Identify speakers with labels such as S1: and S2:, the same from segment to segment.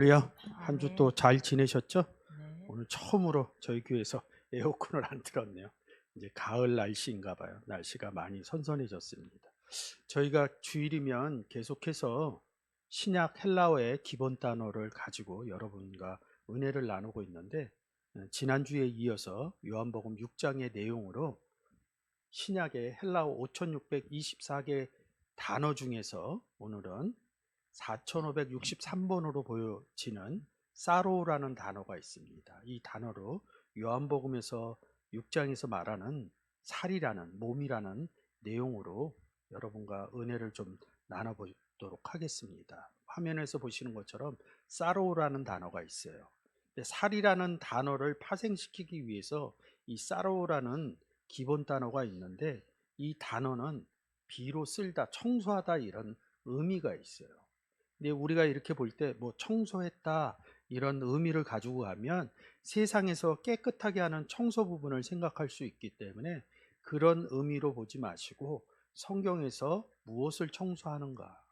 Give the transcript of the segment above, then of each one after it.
S1: 그래요? 한 주 또
S2: 네.
S1: 잘 지내셨죠?
S2: 네.
S1: 오늘 처음으로 저희 교회에서 에어컨을 안 틀었네요. 이제 가을 날씨인가 봐요. 날씨가 많이 선선해졌습니다. 저희가 주일이면 계속해서 신약 헬라어의 기본 단어를 가지고 여러분과 은혜를 나누고 있는데, 지난주에 이어서 요한복음 6장의 내용으로 신약의 헬라어 5624개 단어 중에서 오늘은 4563번으로 보여지는 사로라는 단어가 있습니다. 이 단어로 요한복음에서 6장에서 말하는 살이라는, 몸이라는 내용으로 여러분과 은혜를 좀 나눠보도록 하겠습니다. 화면에서 보시는 것처럼 사로라는 단어가 있어요. 살이라는 단어를 파생시키기 위해서 이 사로라는 기본 단어가 있는데, 이 단어는 비로 쓸다, 청소하다 이런 의미가 있어요. 근데 우리가 이렇게 볼 때 뭐 청소했다 이런 의미를 가지고 가면 세상에서 깨끗하게 하는 청소 부분을 생각할 수 있기 때문에 그런 의미로 보지 마시고, 성경에서 무엇을 청소하는가,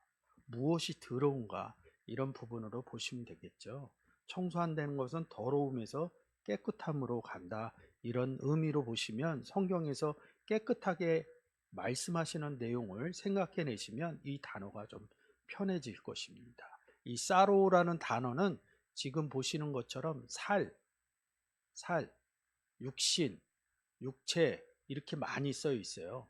S1: 무엇이 더러운가, 이런 부분으로 보시면 되겠죠. 청소한다는 것은 더러움에서 깨끗함으로 간다, 이런 의미로 보시면 성경에서 깨끗하게 말씀하시는 내용을 생각해 내시면 이 단어가 좀 편해질 것입니다. 이 사로라는 단어는 지금 보시는 것처럼 살, 육신, 육체 이렇게 많이 써 있어요.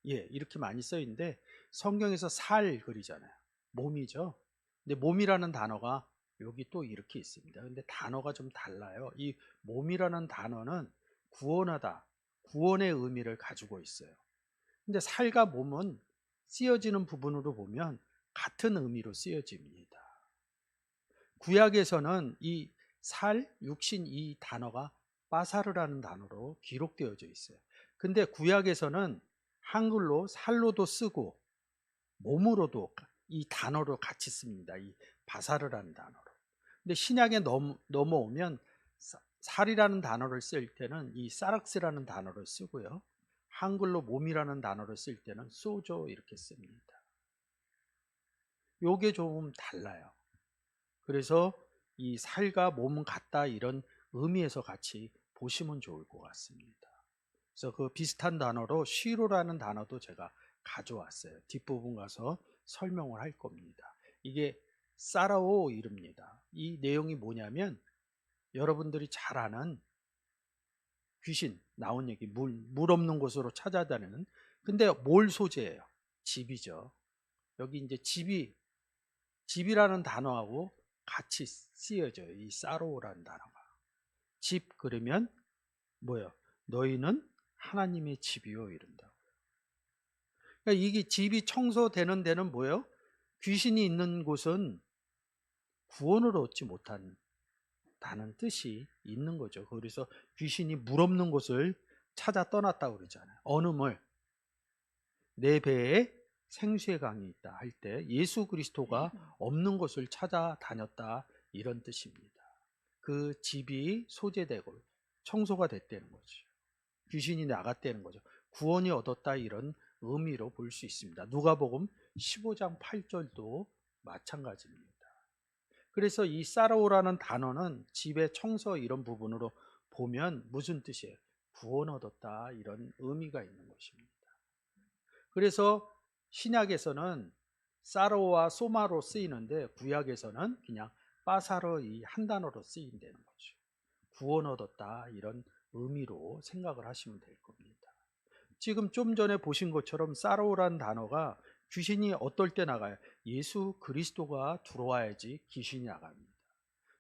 S1: 예, 이렇게 많이 써 있는데 성경에서 살 그리잖아요. 몸이죠. 근데 몸이라는 단어가 여기 또 이렇게 있습니다. 근데 단어가 좀 달라요. 이 몸이라는 단어는 구원하다, 구원의 의미를 가지고 있어요. 근데 살과 몸은 쓰여지는 부분으로 보면 같은 의미로 쓰여집니다. 구약에서는 이 살, 육신 이 단어가 빠사르라는 단어로 기록되어져 있어요. 근데 구약에서는 한글로 살로도 쓰고 몸으로도 이 단어로 같이 씁니다. 이 바사르라는 단어로. 근데 신약에 넘어오면 살이라는 단어를 쓸 때는 이 사락스라는 단어를 쓰고요. 한글로 몸이라는 단어를 쓸 때는 소조 이렇게 씁니다. 요게 조금 달라요. 그래서 이 살과 몸은 같다 이런 의미에서 같이 보시면 좋을 것 같습니다. 그래서 그 비슷한 단어로 쉬로라는 단어도 제가 가져왔어요. 뒷부분 가서 설명을 할 겁니다. 이게 사라오 이름입니다. 이 내용이 뭐냐면 여러분들이 잘 아는 귀신 나온 얘기, 물 없는 곳으로 찾아다니는. 근데 뭘 소재예요? 집이죠. 여기 이제 집이라는 단어하고 같이 쓰여져요. 이 사로라는 단어가. 집 그러면 뭐예요? 너희는 하나님의 집이요 이런다. 그러니까 이게 집이 청소되는 데는 뭐예요? 귀신이 있는 곳은 구원을 얻지 못한다는 뜻이 있는 거죠. 그래서 귀신이 물 없는 곳을 찾아 떠났다고 그러잖아요. 어느 물, 내 배에 생수의 강이 있다 할 때 예수 그리스도가 없는 곳을 찾아다녔다 이런 뜻입니다. 그 집이 소재되고 청소가 됐다는 거죠. 귀신이 나갔다는 거죠. 구원이 얻었다 이런 의미로 볼 수 있습니다. 누가복음 15장 8절도 마찬가지입니다. 그래서 이 사라오라는 단어는 집의 청소 이런 부분으로 보면 무슨 뜻이에요? 구원 얻었다 이런 의미가 있는 것입니다. 그래서 신약에서는 사로와 소마로 쓰이는데 구약에서는 그냥 빠사로 이 한 단어로 쓰인다는 거죠. 구원 얻었다 이런 의미로 생각을 하시면 될 겁니다. 지금 좀 전에 보신 것처럼 사로라는 단어가 귀신이 어떨 때 나가요? 예수 그리스도가 들어와야지 귀신이 나갑니다.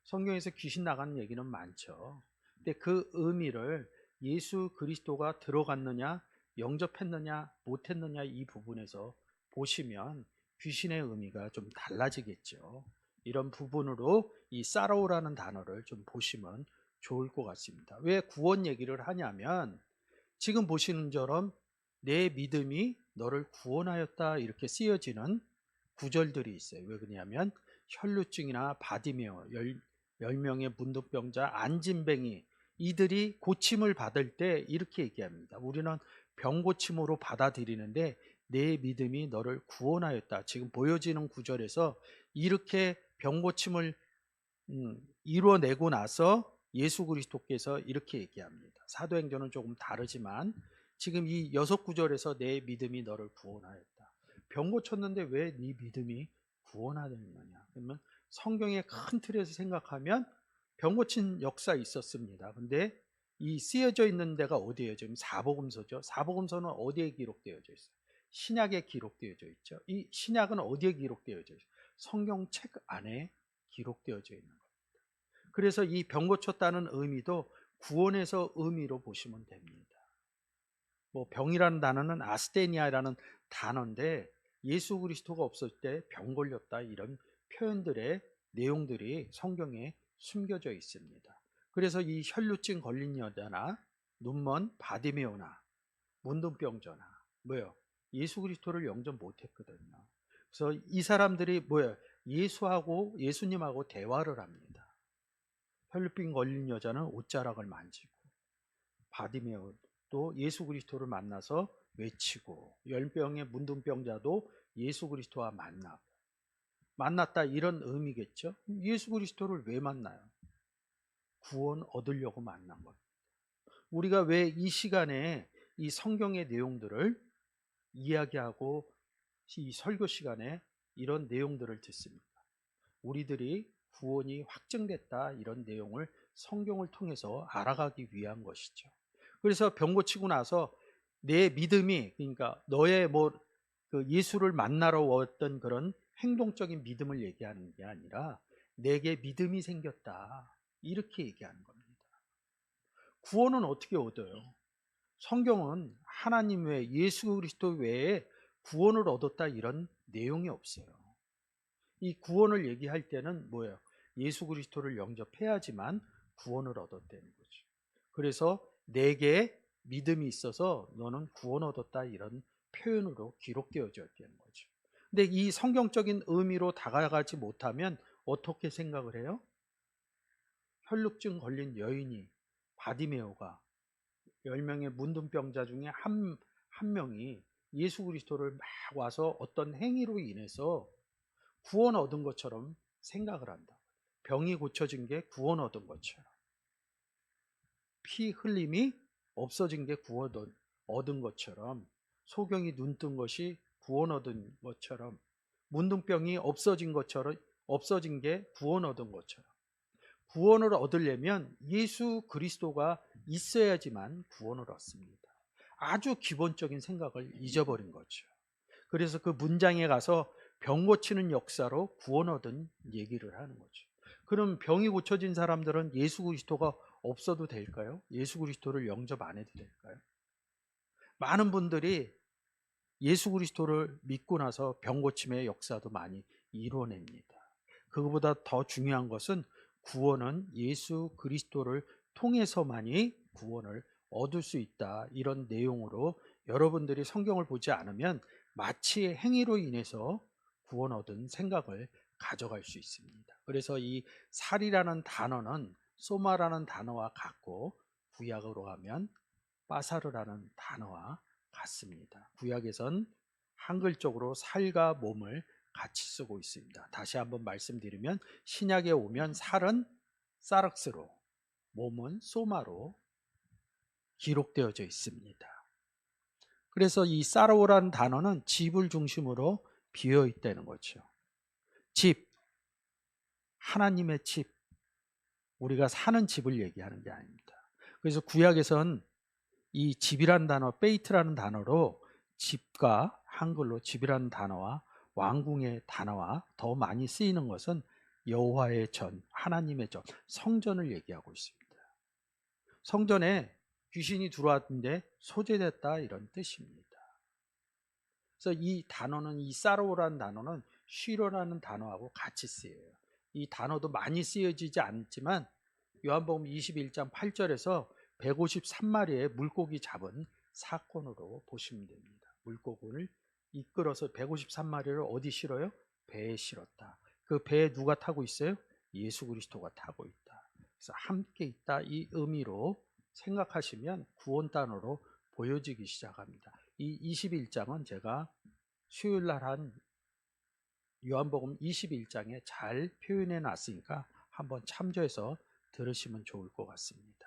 S1: 성경에서 귀신 나가는 얘기는 많죠. 근데 그 의미를 예수 그리스도가 들어갔느냐, 영접했느냐, 못했느냐 이 부분에서 보시면 귀신의 의미가 좀 달라지겠죠. 이런 부분으로 이 사로라는 단어를 좀 보시면 좋을 것 같습니다. 왜 구원 얘기를 하냐면 지금 보시는 처럼 내 믿음이 너를 구원하였다 이렇게 쓰여지는 구절들이 있어요. 왜 그러냐면 혈루증이나 바디메어 10명의 문둥병자 안진뱅이 이들이 고침을 받을 때 이렇게 얘기합니다. 우리는 병 고침으로 받아들이는데 내 믿음이 너를 구원하였다. 지금 보여지는 구절에서 이렇게 병 고침을 이루어내고 나서 예수 그리스도께서 이렇게 얘기합니다. 사도행전은 조금 다르지만 지금 이 6구절에서 내 믿음이 너를 구원하였다. 병 고쳤는데 왜 네 믿음이 구원하였느냐? 그러면 성경의 큰 틀에서 생각하면 병 고친 역사 있었습니다. 근데 이 쓰여져 있는 데가 어디예요? 지금 사복음서죠. 사복음서는 어디에 기록되어져 있어요? 신약에 기록되어져 있죠. 이 신약은 어디에 기록되어져 있어요? 성경책 안에 기록되어져 있는 거예요. 그래서 이 병 고쳤다는 의미도 구원에서 의미로 보시면 됩니다. 뭐 병이라는 단어는 아스테니아라는 단어인데 예수 그리스도가 없을 때 병 걸렸다 이런 표현들의 내용들이 성경에 숨겨져 있습니다. 그래서 이 혈루증 걸린 여자나 눈먼 바디메오나 문둥병자나 뭐요? 예수 그리스도를 영접 못했거든요. 그래서 이 사람들이 뭐예요? 예수님하고 대화를 합니다. 혈루병 걸린 여자는 옷자락을 만지고 바디메오도 예수 그리스도를 만나서 외치고 열병의 문둥병자도 예수 그리스도와 만났다 이런 의미겠죠. 예수 그리스도를 왜 만나요? 구원 얻으려고 만난 겁니다. 우리가 왜 이 시간에 이 성경의 내용들을 이야기하고 이 설교 시간에 이런 내용들을 듣습니까? 우리들이 구원이 확증됐다 이런 내용을 성경을 통해서 알아가기 위한 것이죠. 그래서 병 고치고 나서 내 믿음이 그러니까 너의 그 예수를 만나러 왔던 그런 행동적인 믿음을 얘기하는 게 아니라 내게 믿음이 생겼다 이렇게 얘기하는 겁니다. 구원은 어떻게 얻어요? 성경은 하나님 외에 예수 그리스도 외에 구원을 얻었다 이런 내용이 없어요. 이 구원을 얘기할 때는 뭐예요? 예수 그리스도를 영접해야지만 구원을 얻었다는 거죠. 그래서 내게 믿음이 있어서 너는 구원 얻었다 이런 표현으로 기록되어져 있다는 거죠. 근데 이 성경적인 의미로 다가가지 못하면 어떻게 생각을 해요? 혈루증 걸린 여인이 바디메오가 10명의 문둥병자 중에 한 명이 예수 그리스도를 막 와서 어떤 행위로 인해서 구원 얻은 것처럼 생각을 한다. 병이 고쳐진 게 구원 얻은 것처럼. 피 흘림이 없어진 게 구원 얻은 것처럼. 소경이 눈 뜬 것이 구원 얻은 것처럼. 문둥병이 없어진 게 구원 얻은 것처럼. 구원을 얻으려면 예수 그리스도가 있어야지만 구원을 얻습니다. 아주 기본적인 생각을 잊어버린 거죠. 그래서 그 문장에 가서 병 고치는 역사로 구원 얻은 얘기를 하는 거죠. 그럼 병이 고쳐진 사람들은 예수 그리스도가 없어도 될까요? 예수 그리스도를 영접 안 해도 될까요? 많은 분들이 예수 그리스도를 믿고 나서 병 고침의 역사도 많이 이루어냅니다. 그것보다 더 중요한 것은 구원은 예수 그리스도를 통해서만이 구원을 얻을 수 있다. 이런 내용으로 여러분들이 성경을 보지 않으면 마치 행위로 인해서 구원 얻은 생각을 가져갈 수 있습니다. 그래서 이 살이라는 단어는 소마라는 단어와 같고 구약으로 가면 빠사르라는 단어와 같습니다. 구약에선 한글적으로 살과 몸을 같이 쓰고 있습니다. 다시 한번 말씀드리면 신약에 오면 살은 사락스로, 몸은 소마로 기록되어져 있습니다. 그래서 이 사로라는 단어는 집을 중심으로 비어 있다는 거죠. 집, 하나님의 집, 우리가 사는 집을 얘기하는 게 아닙니다. 그래서 구약에선 이 집이라는 단어, 베이트라는 단어로 집과 한글로 집이라는 단어와 왕궁의 단어와 더 많이 쓰이는 것은 여호와의 전, 하나님의 전, 성전을 얘기하고 있습니다. 성전에 귀신이 들어왔는데 소재됐다 이런 뜻입니다. 그래서 이 단어는 이 사로라는 단어는 쉬로라는 단어하고 같이 쓰여요. 이 단어도 많이 쓰여지지 않지만 요한복음 21장 8절에서 153마리의 물고기 잡은 사건으로 보시면 됩니다. 물고기를 이끌어서 153마리를 어디 실어요? 배에 실었다. 그 배에 누가 타고 있어요? 예수 그리스도가 타고 있다. 그래서 함께 있다 이 의미로 생각하시면 구원 단어로 보여지기 시작합니다. 이 21장은 제가 수요일 날 한 요한복음 21장에 잘 표현해 놨으니까 한번 참조해서 들으시면 좋을 것 같습니다.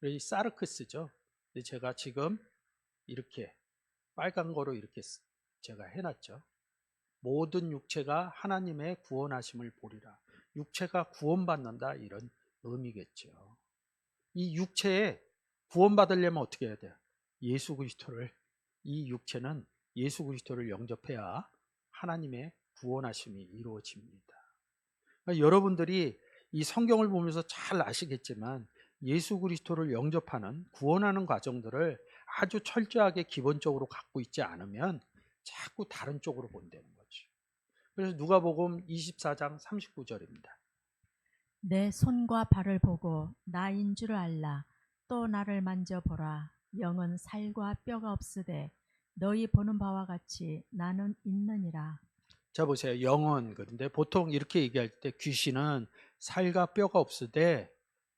S1: 이 사르크스죠. 근데 제가 지금 이렇게 빨간 거로 이렇게 제가 해놨죠. 모든 육체가 하나님의 구원하심을 보리라. 육체가 구원받는다 이런 의미겠죠. 이 육체에 구원받으려면 어떻게 해야 돼요? 예수 그리스도를, 이 육체는 예수 그리스도를 영접해야 하나님의 구원하심이 이루어집니다. 그러니까 여러분들이 이 성경을 보면서 잘 아시겠지만 예수 그리스도를 영접하는 구원하는 과정들을 아주 철저하게 기본적으로 갖고 있지 않으면 자꾸 다른 쪽으로 본다는 거죠. 그래서 누가복음 24장 39절입니다.
S2: 내 손과 발을 보고 나인 줄 알라. 또 나를 만져보라. 영은 살과 뼈가 없으되 너희 보는 바와 같이 나는 있느니라.
S1: 자 보세요. 영은 그런데 보통 이렇게 얘기할 때 귀신은 살과 뼈가 없으되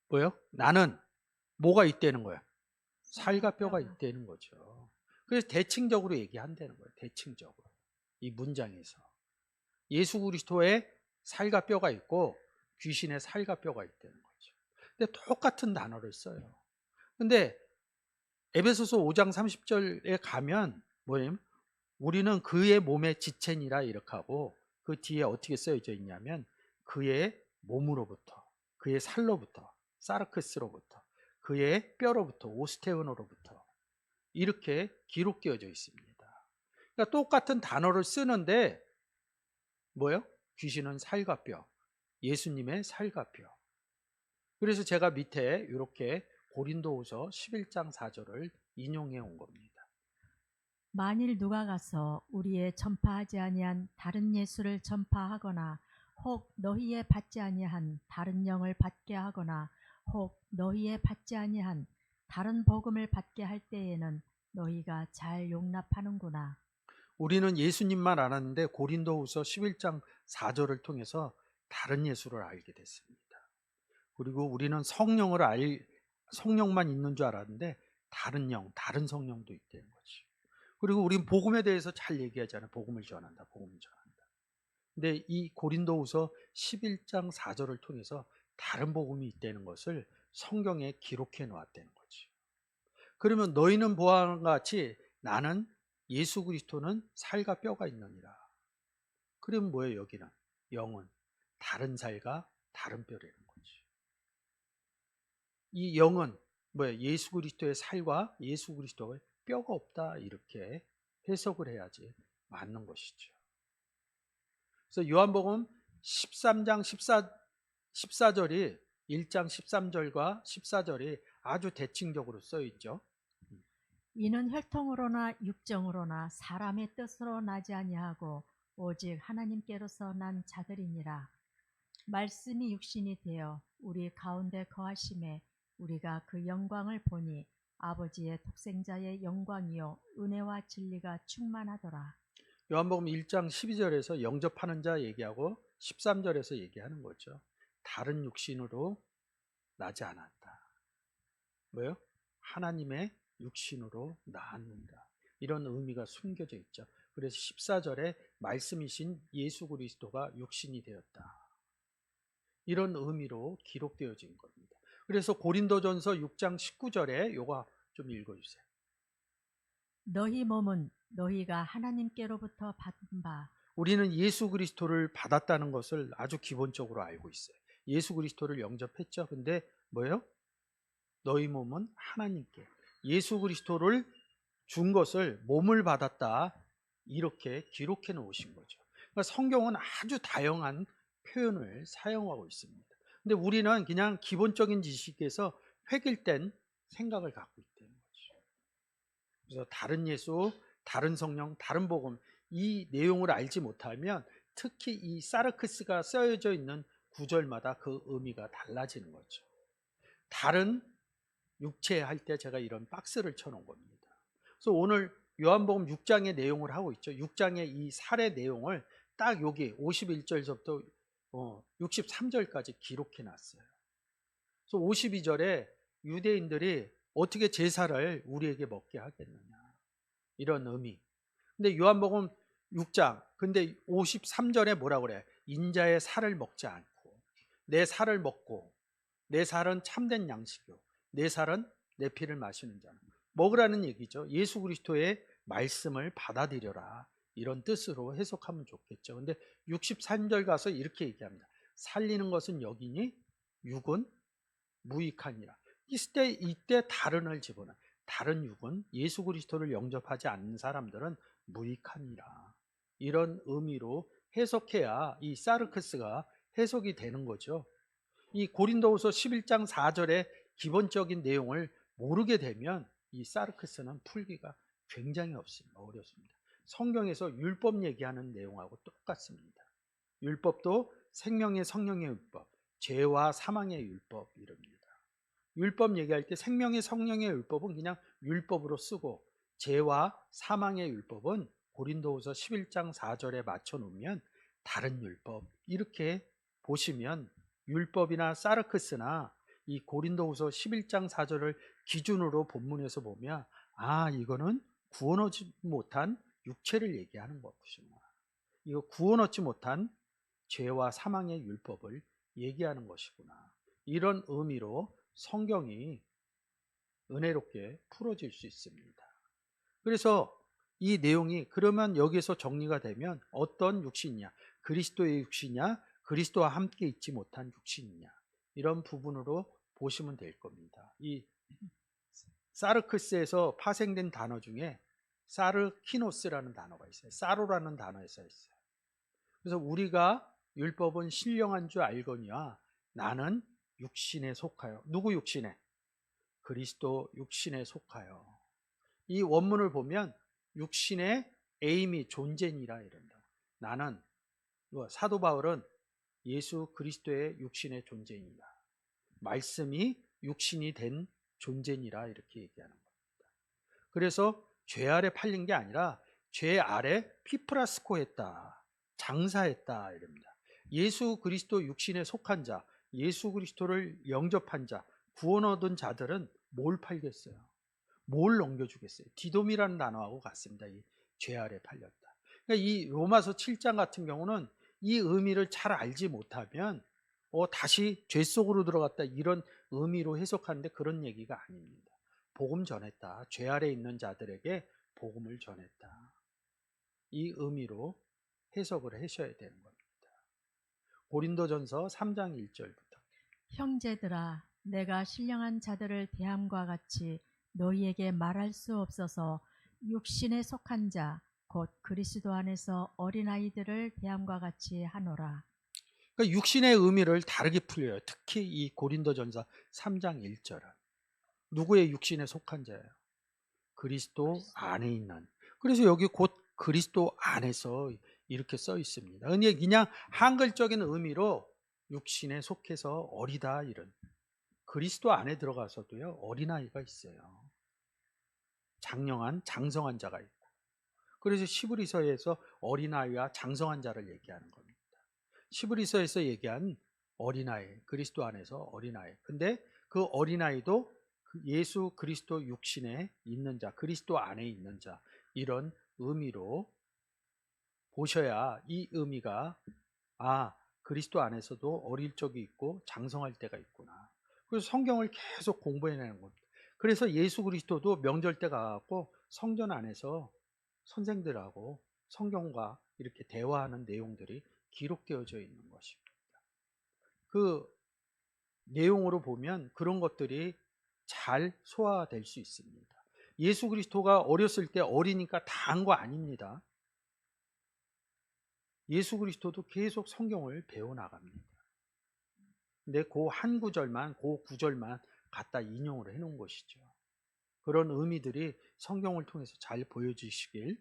S1: 뭐요? 나는 뭐가 있다는 거야? 살과 뼈가 있다는 거죠. 그래서 대칭적으로 얘기한다는 거예요. 대칭적으로. 이 문장에서. 예수 그리스도의 살과 뼈가 있고 귀신의 살과 뼈가 있다는 거죠. 근데 똑같은 단어를 써요. 근데 에베소서 5장 30절에 가면 뭐냐면 우리는 그의 몸의 지체니라 이렇게 하고 그 뒤에 어떻게 쓰여져 있냐면 그의 몸으로부터, 그의 살로부터, 사르크스로부터, 그의 뼈로부터, 오스테오노로부터 이렇게 기록되어져 있습니다. 그러니까 똑같은 단어를 쓰는데 뭐예요? 귀신은 살과 뼈, 예수님의 살과 뼈. 그래서 제가 밑에 이렇게 고린도후서 11장 4절을 인용해 온 겁니다.
S2: 만일 누가 가서 우리의 전파하지 아니한 다른 예수를 전파하거나 혹 너희의 받지 아니한 다른 영을 받게 하거나 혹 너희의 받지 아니한 다른 복음을 받게 할 때에는 너희가 잘 용납하는구나.
S1: 우리는 예수님만 알았는데 고린도후서 11장 4절을 통해서 다른 예수를 알게 됐습니다. 그리고 우리는 성령만 있는 줄 알았는데 다른 영, 다른 성령도 있다는 거지. 그리고 우리는 복음에 대해서 잘 얘기하잖아요. 복음을 전한다. 복음을 전한다. 근데 이 고린도후서 11장 4절을 통해서 다른 복음이 있다는 것을 성경에 기록해 놓았다는 거지. 그러면 너희는 보아하는 것 같이 나는 예수 그리스도는 살과 뼈가 있느니라. 그러면 뭐예요? 여기는 영은 다른 살과 다른 뼈라는 거지. 이 영은 뭐예요? 예수 그리스도의 살과 예수 그리스도의 뼈가 없다 이렇게 해석을 해야지 맞는 것이죠. 그래서 요한복음 13장 14절이 1장 13절과 14절이 아주 대칭적으로 써 있죠.
S2: 이는 혈통으로나 육정으로나 사람의 뜻으로 나지 아니하고 오직 하나님께로서 난 자들이니라. 말씀이 육신이 되어 우리 가운데 거하심에 우리가 그 영광을 보니 아버지의 독생자의 영광이요 은혜와 진리가 충만하더라.
S1: 요한복음 1장 12절에서 영접하는 자 얘기하고 13절에서 얘기하는 거죠. 다른 육신으로 나지 않았다. 뭐요? 하나님의 육신으로 나았는다. 이런 의미가 숨겨져 있죠. 그래서 14절에 말씀이신 예수 그리스도가 육신이 되었다. 이런 의미로 기록되어진 겁니다. 그래서 고린도전서 6장 19절에 요거 좀 읽어주세요.
S2: 너희 몸은 너희가 하나님께로부터 받은 바
S1: 우리는 예수 그리스도를 받았다는 것을 아주 기본적으로 알고 있어요. 예수 그리스도를 영접했죠. 근데 뭐예요? 너희 몸은 하나님께 예수 그리스도를 준 것을 몸을 받았다 이렇게 기록해 놓으신 거죠. 그러니까 성경은 아주 다양한 표현을 사용하고 있습니다. 근데 우리는 그냥 기본적인 지식에서 획일된 생각을 갖고 있다는 거죠. 그래서 다른 예수, 다른 성령, 다른 복음 이 내용을 알지 못하면 특히 이 사르크스가 쓰여져 있는 구절마다 그 의미가 달라지는 거죠. 다른 육체 할 때 제가 이런 박스를 쳐놓은 겁니다. 그래서 오늘 요한복음 6장의 내용을 하고 있죠. 6장의 이 살의 내용을 딱 여기 51절부터 63절까지 기록해 놨어요. 그래서 52절에 유대인들이 어떻게 제사를 우리에게 먹게 하겠느냐. 이런 의미. 근데 요한복음 6장 근데 53절에 뭐라 그래? 인자의 살을 먹지 않고 내 살을 먹고 내 살은 참된 양식이요 내 살은 내 피를 마시는 자는 먹으라는 얘기죠. 예수 그리스도의 말씀을 받아들여라. 이런 뜻으로 해석하면 좋겠죠. 근데 63절 가서 이렇게 얘기합니다. 살리는 것은 여기니 육은 무익하니라. 이때 다른을 집어넣어. 다른 육은 예수 그리스도를 영접하지 않는 사람들은 무익하니라. 이런 의미로 해석해야 이 사르크스가 해석이 되는 거죠. 이 고린도후서 11장 4절의 기본적인 내용을 모르게 되면 이 사르크스는 풀기가 굉장히 어렵습니다. 성경에서 율법 얘기하는 내용하고 똑같습니다. 율법도 생명의 성령의 율법, 죄와 사망의 율법 이럽니다. 율법 얘기할 때 생명의 성령의 율법은 그냥 율법으로 쓰고 죄와 사망의 율법은 고린도후서 11장 4절에 맞춰 놓으면 다른 율법 이렇게 보시면 율법이나 사르크스나 이 고린도후서 11장 4절을 기준으로 본문에서 보면 이거는 구원 얻지 못한 육체를 얘기하는 것이구나. 이거 구원 얻지 못한 죄와 사망의 율법을 얘기하는 것이구나. 이런 의미로 성경이 은혜롭게 풀어질 수 있습니다. 그래서 이 내용이 그러면 여기에서 정리가 되면 어떤 육신이냐? 그리스도의 육신이냐? 그리스도와 함께 있지 못한 육신이냐? 이런 부분으로 보시면 될 겁니다. 이 사르크스에서 파생된 단어 중에 사르키노스라는 단어가 있어요. 사로라는 단어에서 있어요. 그래서 우리가 율법은 신령한 줄 알거니와 나는 육신에 속하여. 누구 육신에? 그리스도 육신에 속하여. 이 원문을 보면 육신의 에임이 존재니라 이런다. 나는 사도 바울은 예수 그리스도의 육신의 존재입니다. 말씀이 육신이 된 존재니라 이렇게 얘기하는 겁니다. 그래서 죄 아래 팔린 게 아니라 죄 아래 피프라스코 했다. 장사했다 이럽니다. 예수 그리스도 육신에 속한 자, 예수 그리스도를 영접한 자, 구원 얻은 자들은 뭘 팔겠어요? 뭘 넘겨주겠어요? 디돔이라는 단어하고 같습니다. 이 죄 아래 팔렸다. 그러니까 이 로마서 7장 같은 경우는 이 의미를 잘 알지 못하면 다시 죄 속으로 들어갔다 이런 의미로 해석하는데 그런 얘기가 아닙니다. 복음 전했다. 죄 아래 있는 자들에게 복음을 전했다. 이 의미로 해석을 하셔야 되는 겁니다. 고린도전서 3장 1절부터.
S2: 형제들아, 내가 신령한 자들을 대함과 같이 너희에게 말할 수 없어서 육신에 속한 자, 곧 그리스도 안에서 어린아이들을 대함과 같이 하노라.
S1: 그러니까 육신의 의미를 다르게 풀려요. 특히 이 고린도전서 3장 1절은 누구의 육신에 속한 자예요? 그리스도 안에 있는. 그래서 여기 곧 그리스도 안에서 이렇게 써 있습니다. 그냥 한글적인 의미로 육신에 속해서 어리다 이런. 그리스도 안에 들어가서도요 어린아이가 있어요. 장성한 자가 있고. 그래서 시브리서에서 어린아이와 장성한 자를 얘기하는 겁니다. 시브리서에서 얘기한 어린아이, 그리스도 안에서 어린아이. 근데 그 어린아이도 예수 그리스도 육신에 있는 자, 그리스도 안에 있는 자 이런 의미로 보셔야 이 의미가 그리스도 안에서도 어릴 적이 있고 장성할 때가 있구나. 그래서 성경을 계속 공부해내는 겁니다. 그래서 예수 그리스도도 명절 때 가고 성전 안에서 선생들하고 성경과 이렇게 대화하는 내용들이 기록되어져 있는 것입니다. 그 내용으로 보면 그런 것들이 잘 소화될 수 있습니다. 예수 그리스도가 어렸을 때 어리니까 다 한 거 아닙니다. 예수 그리스도도 계속 성경을 배워나갑니다. 근데 그 한 구절만, 그 구절만 갖다 인용을 해놓은 것이죠. 그런 의미들이 성경을 통해서 잘 보여주시길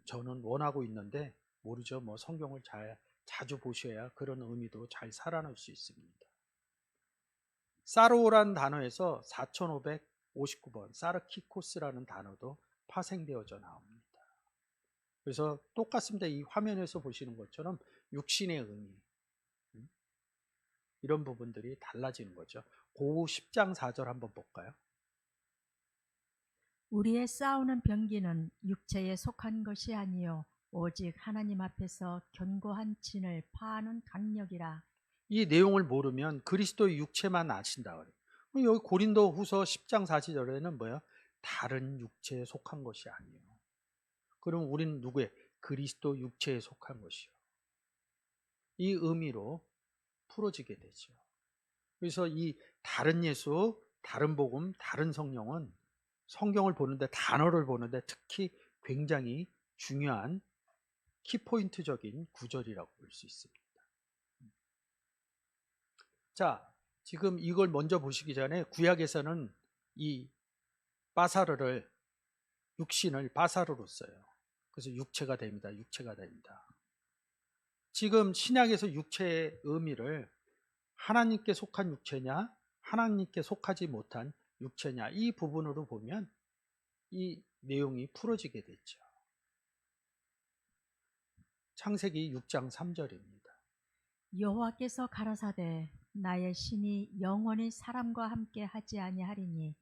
S1: 저는 원하고 있는데 모르죠. 성경을 자주 보셔야 그런 의미도 잘 살아날 수 있습니다. 사로란 단어에서 4559번 사르키코스라는 단어도 파생되어져 나옵니다. 그래서 똑같습니다. 이 화면에서 보시는 것처럼 육신의 의미 이런 부분들이 달라지는 거죠. 고 10장 4절 한번 볼까요?
S2: 우리의 싸우는 병기는 육체에 속한 것이 아니요 오직 하나님 앞에서 견고한 진을 파하는 강력이라.
S1: 이 내용을 모르면 그리스도의 육체만 아신다 그래요. 그럼 여기 고린도 후서 10장 4절에는 뭐야? 다른 육체에 속한 것이 아니에요. 그럼 우리는 누구의? 그리스도 육체에 속한 것이요. 이 의미로 풀어지게 되죠. 그래서 이 다른 예수, 다른 복음, 다른 성령은 성경을 보는데, 단어를 보는데 특히 굉장히 중요한 키포인트적인 구절이라고 볼 수 있습니다. 자, 지금 이걸 먼저 보시기 전에 구약에서는 이 바사르를, 육신을 바사르로 써요. 그래서 육체가 됩니다. 육체가 됩니다. 지금 신약에서 육체의 의미를 하나님께 속한 육체냐, 하나님께 속하지 못한 육체냐, 이 부분으로 보면 이 내용이 풀어지게 됐죠. 창세기 6장 3절입니다.
S2: 여호와께서 가라사대 나의 신이 영원히 사람과 함께 하지 아니하리니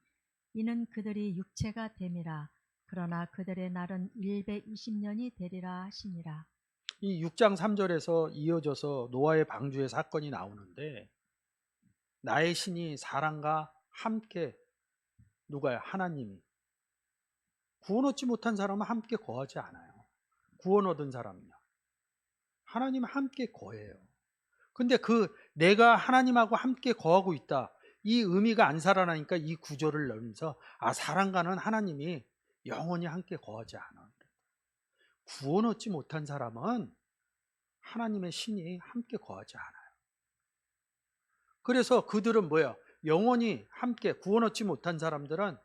S2: 이는 그들이 육체가 됨이라. 그러나 그들의 날은 120년이 되리라 하시니라.
S1: 이 6장 3절에서 이어져서 노아의 방주의 사건이 나오는데, 나의 신이 사람과 함께, 누가요? 하나님이. 구원 얻지 못한 사람은 함께 거하지 않아요. 구원 얻은 사람은요, 하나님 함께 거해요. 근데 내가 하나님하고 함께 거하고 있다, 이 의미가 안 살아나니까 이 구절을 넣으면서 사람과는 하나님이 영원히 함께 거하지 않아. 구원 얻지 못한 사람은 하나님의 신이 함께 거하지 않아요. 그래서 그들은 뭐야? 영원히 함께, 구원 얻지 못한 사람들은,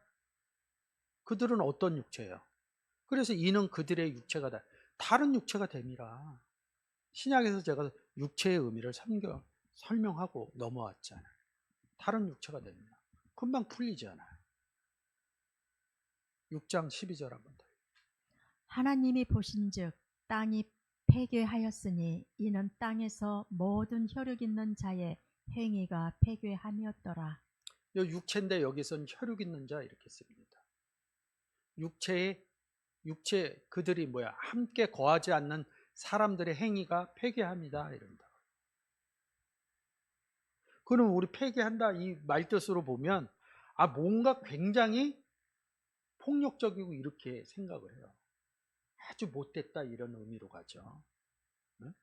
S1: 그들은 어떤 육체예요? 그래서 이는 그들의 육체가 다른 육체가 됨이라. 신약에서 제가 육체의 의미를 설명하고 넘어왔잖아요. 다른 육체가 됩니다. 금방 풀리지 않아요. 6장 12절 한번 더.
S2: 하나님이 보신즉 땅이 폐괴하였으니 이는 땅에서 모든 혈육 있는 자의 행위가 폐괴함이었더라.
S1: 이 육체인데 여기서는 혈육 있는 자 이렇게 씁니다. 육체 그들이 뭐야? 함께 거하지 않는 사람들의 행위가 폐괴합니다. 이런다. 그럼 우리 폐괴한다 이 말뜻으로 보면 뭔가 굉장히 폭력적이고 이렇게 생각을 해요. 아주 못됐다 이런 의미로 가죠. 응?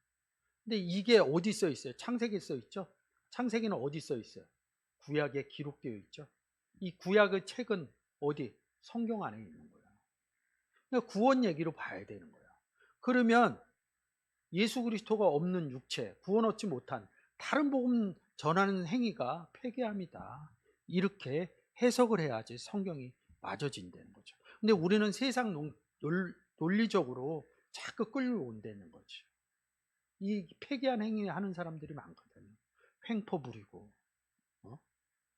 S1: 근데 이게 어디 써 있어요? 창세기에 써 있죠? 창세기는 어디 써 있어요? 구약에 기록되어 있죠. 이 구약의 책은 어디? 성경 안에 있는 거예요. 그러니까 구원 얘기로 봐야 되는 거예요. 그러면 예수 그리스도가 없는 육체, 구원 얻지 못한 다른 복음 전하는 행위가 폐괴합니다. 이렇게 해석을 해야지 성경이 맞아진다는 거죠. 근데 우리는 세상 논리적으로 자꾸 끌려온다는 거죠. 이 폐괴한 행위 하는 사람들이 많거든요. 횡포 부리고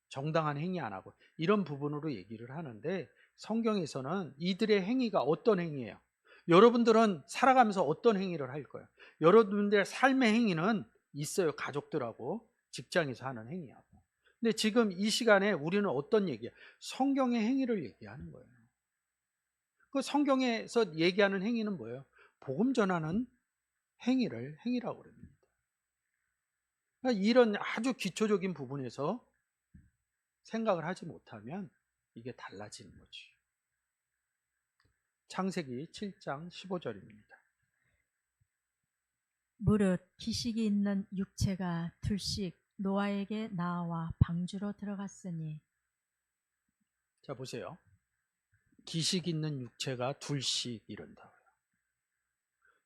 S1: 정당한 행위 안 하고 이런 부분으로 얘기를 하는데, 성경에서는 이들의 행위가 어떤 행위예요? 여러분들은 살아가면서 어떤 행위를 할 거예요? 여러분들의 삶의 행위는 있어요. 가족들하고 직장에서 하는 행위하고. 근데 지금 이 시간에 우리는 어떤 얘기야? 성경의 행위를 얘기하는 거예요. 그 성경에서 얘기하는 행위는 뭐예요? 복음 전하는 행위라고 그럽니다. 그러니까 이런 아주 기초적인 부분에서 생각을 하지 못하면 이게 달라지는 거지. 창세기 7장 15절입니다.
S2: 무릇 기식이 있는 육체가 둘씩 노아에게 나와 방주로 들어갔으니.
S1: 자 보세요. 기식 있는 육체가 둘씩 이른다.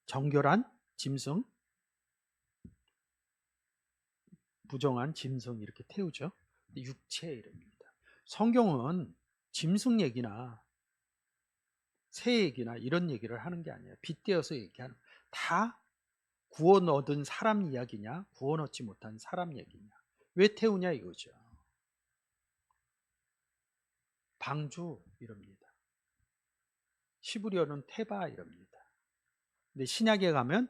S1: 정결한 짐승, 부정한 짐승 이렇게 태우죠. 육체에 이릅니다. 성경은 짐승 얘기나 새 얘기나 이런 얘기를 하는 게 아니에요. 빗대어서 얘기하는, 다 구원 얻은 사람 이야기냐, 구원 얻지 못한 사람 얘기냐. 왜 태우냐 이거죠. 방주 이럽니다. 시브리어는 테바 이럽니다. 근데 신약에 가면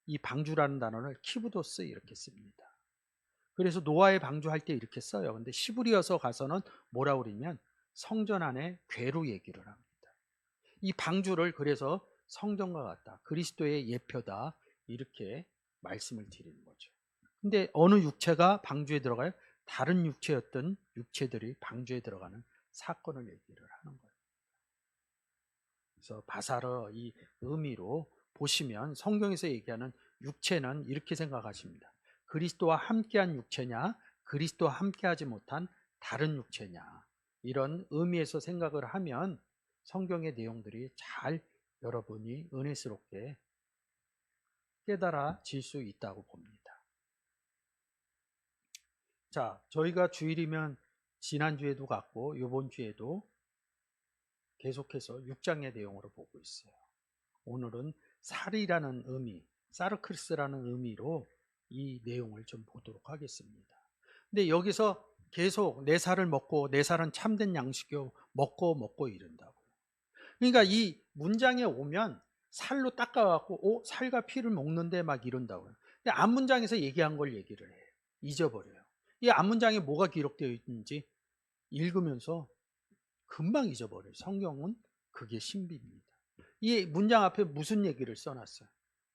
S1: 이 방주라는 단어를 키브도스 이렇게 씁니다. 그래서 노아의 방주할 때 이렇게 써요. 근데 시브리어서 가서는 뭐라고 그러냐면 성전 안에 궤로 얘기를 합니다. 이 방주를 그래서 성전과 같다, 그리스도의 예표다, 이렇게 말씀을 드리는 거죠. 근데 어느 육체가 방주에 들어가요? 다른 육체였던 육체들이 방주에 들어가는 사건을 얘기를 하는 거예요. 그래서 바사르 이 의미로 보시면 성경에서 얘기하는 육체는 이렇게 생각하십니다. 그리스도와 함께한 육체냐, 그리스도와 함께하지 못한 다른 육체냐, 이런 의미에서 생각을 하면 성경의 내용들이 잘 여러분이 은혜스럽게 깨달아질 수 있다고 봅니다. 자, 저희가 주일이면 지난주에도 갔고 이번 주에도 계속해서 6장의 내용으로 보고 있어요. 오늘은 살이라는 의미, 사르크스라는 의미로 이 내용을 좀 보도록 하겠습니다. 근데 여기서 계속 내 살을 먹고, 내 살은 참된 양식이요, 먹고 이른다고요. 그러니까 이 문장에 오면 살로 닦아갖고 살과 피를 먹는데 막 이런다고요. 근데 앞문장에서 얘기한 걸 얘기를 해요. 잊어버려요. 이 앞문장에 뭐가 기록되어 있는지 읽으면서 금방 잊어버려요. 성경은 그게 신비입니다. 이 문장 앞에 무슨 얘기를 써놨어요?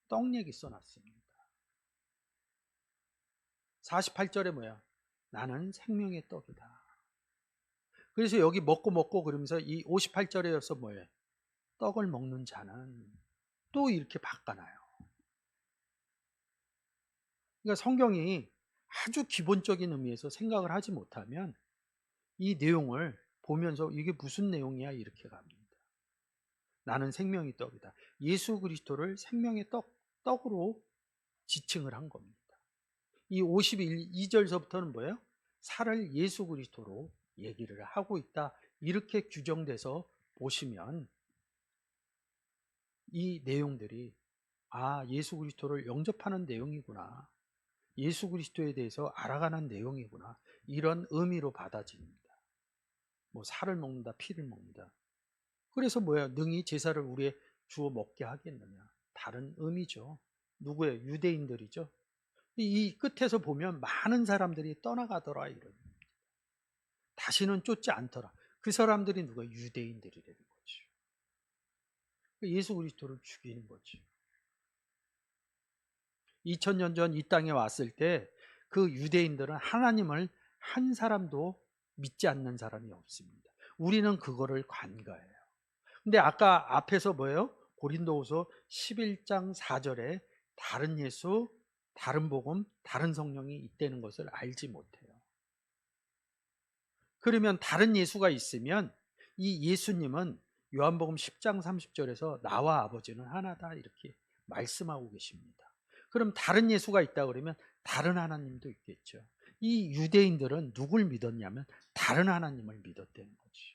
S1: 떡 얘기 써놨습니다. 48절에 뭐야? 나는 생명의 떡이다. 그래서 여기 먹고 그러면서 이 58절에서 뭐예요? 떡을 먹는 자는 또 이렇게 바꿔놔요. 그러니까 성경이 아주 기본적인 의미에서 생각을 하지 못하면 이 내용을 보면서 이게 무슨 내용이야 이렇게 갑니다. 나는 생명의 떡이다. 예수 그리스도를 생명의 떡으로 지칭을 한 겁니다. 이 52절서부터는 뭐예요? 살을 예수 그리스도로 얘기를 하고 있다. 이렇게 규정돼서 보시면 이 내용들이 예수 그리스도를 영접하는 내용이구나, 예수 그리스도에 대해서 알아가는 내용이구나, 이런 의미로 받아집니다. 뭐 살을 먹는다, 피를 먹는다. 그래서 뭐야? 능히 제사를 우리에 주어 먹게 하겠느냐. 다른 의미죠. 누구예요? 유대인들이죠. 이 끝에서 보면 많은 사람들이 떠나가더라 이런. 다시는 쫓지 않더라. 그 사람들이 누가? 유대인들이라는 거죠. 예수 그리스도를 죽이는 거죠. 2000년 전 이 땅에 왔을 때 그 유대인들은 하나님을 한 사람도 믿지 않는 사람이 없습니다. 우리는 그거를 간과해요. 근데 아까 앞에서 뭐예요? 고린도후서 11장 4절에 다른 예수, 다른 복음, 다른 성령이 있다는 것을 알지 못해요. 그러면 다른 예수가 있으면 이 예수님은 요한복음 10장 30절에서 나와 아버지는 하나다 이렇게 말씀하고 계십니다. 그럼 다른 예수가 있다 그러면 다른 하나님도 있겠죠. 이 유대인들은 누굴 믿었냐면 다른 하나님을 믿었다는 거죠.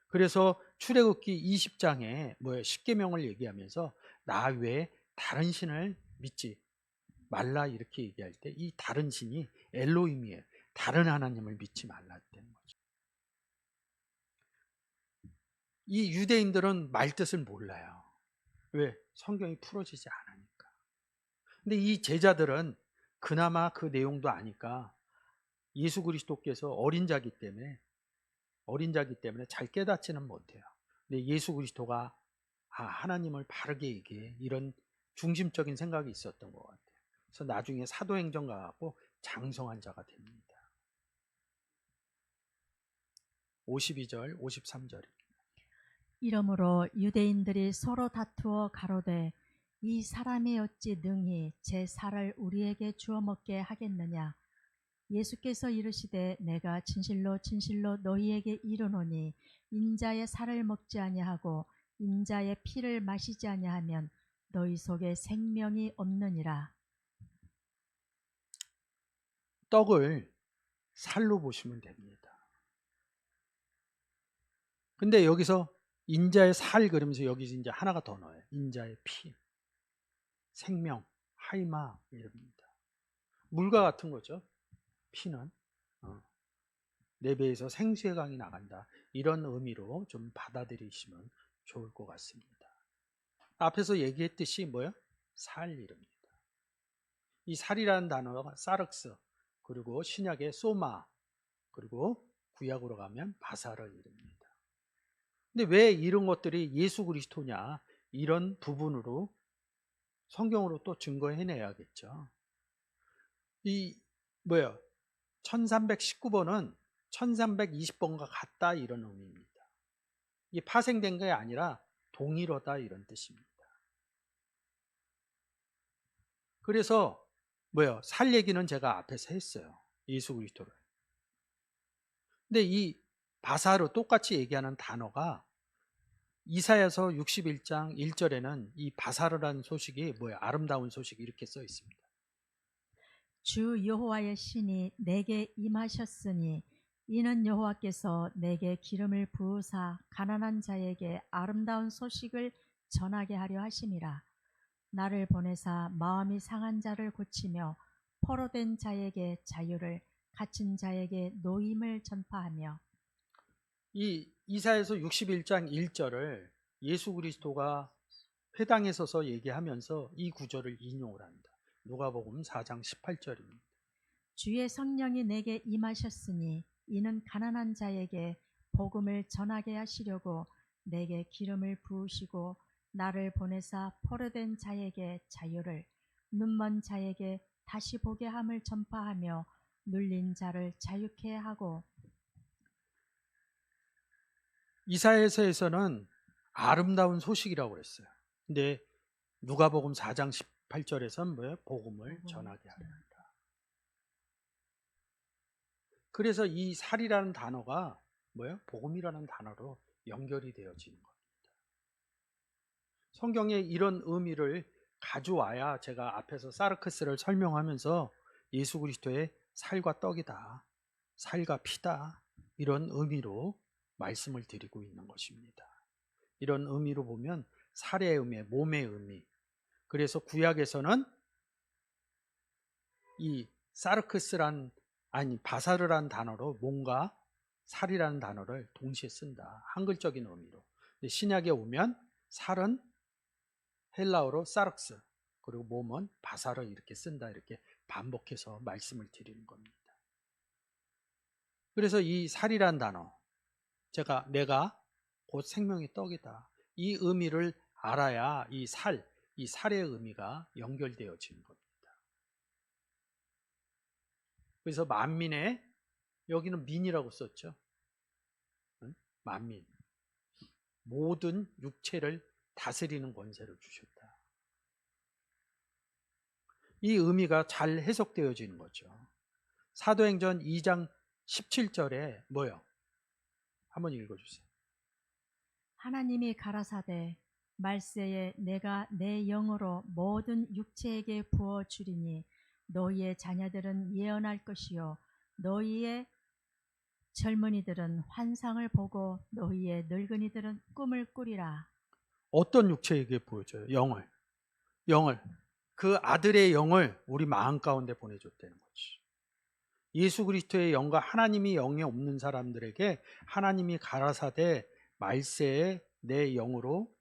S1: 그래서 출애굽기 20장에 십계명을 얘기하면서 나 외에 다른 신을 믿지 말라 이렇게 얘기할 때 이 다른 신이 엘로힘이에요. 다른 하나님을 믿지 말라는 거죠. 이 유대인들은 말 뜻을 몰라요. 왜? 성경이 풀어지지 않으니까. 근데 이 제자들은 그나마 그 내용도 아니까 예수 그리스도께서 어린 자기 때문에 잘 깨닫지는 못해요. 근데 예수 그리스도가 하나님을 바르게 얘기해, 이런 중심적인 생각이 있었던 것 같아요. 그래서 나중에 사도행전 가고 장성한 자가 됩니다. 52절, 53절.
S2: 이러므로 유대인들이 서로 다투어 가로되 이 사람이 어찌 능히 제 살을 우리에게 주어 먹게 하겠느냐. 예수께서 이르시되 내가 진실로 너희에게 이르노니 인자의 살을 먹지 아니하고 인자의 피를 마시지 아니하면 너희 속에 생명이 없느니라.
S1: 떡을 살로 보시면 됩니다. 근데 여기서 인자의 살 그러면서 여기서 이제 하나가 더 넣어요. 인자의 피, 생명, 하이마 이럽니다. 물과 같은 거죠. 피는 내 배에서 생수의 강이 나간다, 이런 의미로 좀 받아들이시면 좋을 것 같습니다. 앞에서 얘기했듯이 뭐요? 살 이릅니다. 이 살이라는 단어가 사륵스, 그리고 신약의 소마, 그리고 구약으로 가면 바사를 이릅니다. 근데 왜 이런 것들이 예수 그리스도냐, 이런 부분으로 성경으로 또 증거해내야겠죠. 이 1319번은 1320번과 같다 이런 의미입니다. 이 파생된 게 아니라 동일하다 이런 뜻입니다. 그래서 살 얘기는 제가 앞에서 했어요. 예수 그리스도를. 근데 이 바사로 똑같이 얘기하는 단어가 이사야서 61장 1절에는 이 바사르라는 소식이 아름다운 소식 이렇게 써 있습니다.
S2: 주 여호와의 신이 내게 임하셨으니 이는 여호와께서 내게 기름을 부으사 가난한 자에게 아름다운 소식을 전하게 하려 하심이라. 나를 보내사 마음이 상한 자를 고치며 포로된 자에게 자유를, 갇힌 자에게 노임을 전파하며.
S1: 이 이사야서 61장 1절을 예수 그리스도가 회당에 서서 얘기하면서 이 구절을 인용을 합니다. 누가복음 4장 18절입니다.
S2: 주의 성령이 내게 임하셨으니 이는 가난한 자에게 복음을 전하게 하시려고 내게 기름을 부으시고 나를 보내사 포로된 자에게 자유를, 눈먼 자에게 다시 보게 함을 전파하며 눌린 자를 자유케 하고.
S1: 이사야서에서는 아름다운 소식이라고 그랬어요. 근데 누가복음 4장 18절에서는 복음을 전하게 하리라. 그래서 이 살이라는 단어가 복음이라는 단어로 연결이 되어지는 겁니다. 성경에 이런 의미를 가져와야 제가 앞에서 사르크스를 설명하면서 예수 그리스도의 살과 떡이다, 살과 피다, 이런 의미로 말씀을 드리고 있는 것입니다. 이런 의미로 보면 살의 의미, 몸의 의미. 그래서 구약에서는 이 사르크스란 바사르란 단어로 몸과 살이라는 단어를 동시에 쓴다. 한글적인 의미로. 근데 신약에 오면 살은 헬라어로 사르크스, 그리고 몸은 바사르 이렇게 쓴다. 이렇게 반복해서 말씀을 드리는 겁니다. 그래서 이 살이란 단어, 내가 곧 생명의 떡이다. 이 의미를 알아야 이 살의 의미가 연결되어지는 겁니다. 그래서 만민의, 여기는 민이라고 썼죠. 만민. 모든 육체를 다스리는 권세를 주셨다. 이 의미가 잘 해석되어지는 거죠. 사도행전 2장 17절에 한번 읽어주세요.
S2: 하나님이 가라사대 말세에 내가 내 영으로 모든 육체에게 부어 주리니 너희의 자녀들은 예언할 것이요 너희의 젊은이들은 환상을 보고 너희의 늙은이들은 꿈을 꾸리라.
S1: 어떤 육체에게 보여줘요? 영을. 그 아들의 영을 우리 마음 가운데 보내줬다는 거지. 예수 그리스도의 영과 하나님이 영이 없는 사람들에게 하나님이 가라사대 말세에 내 영으로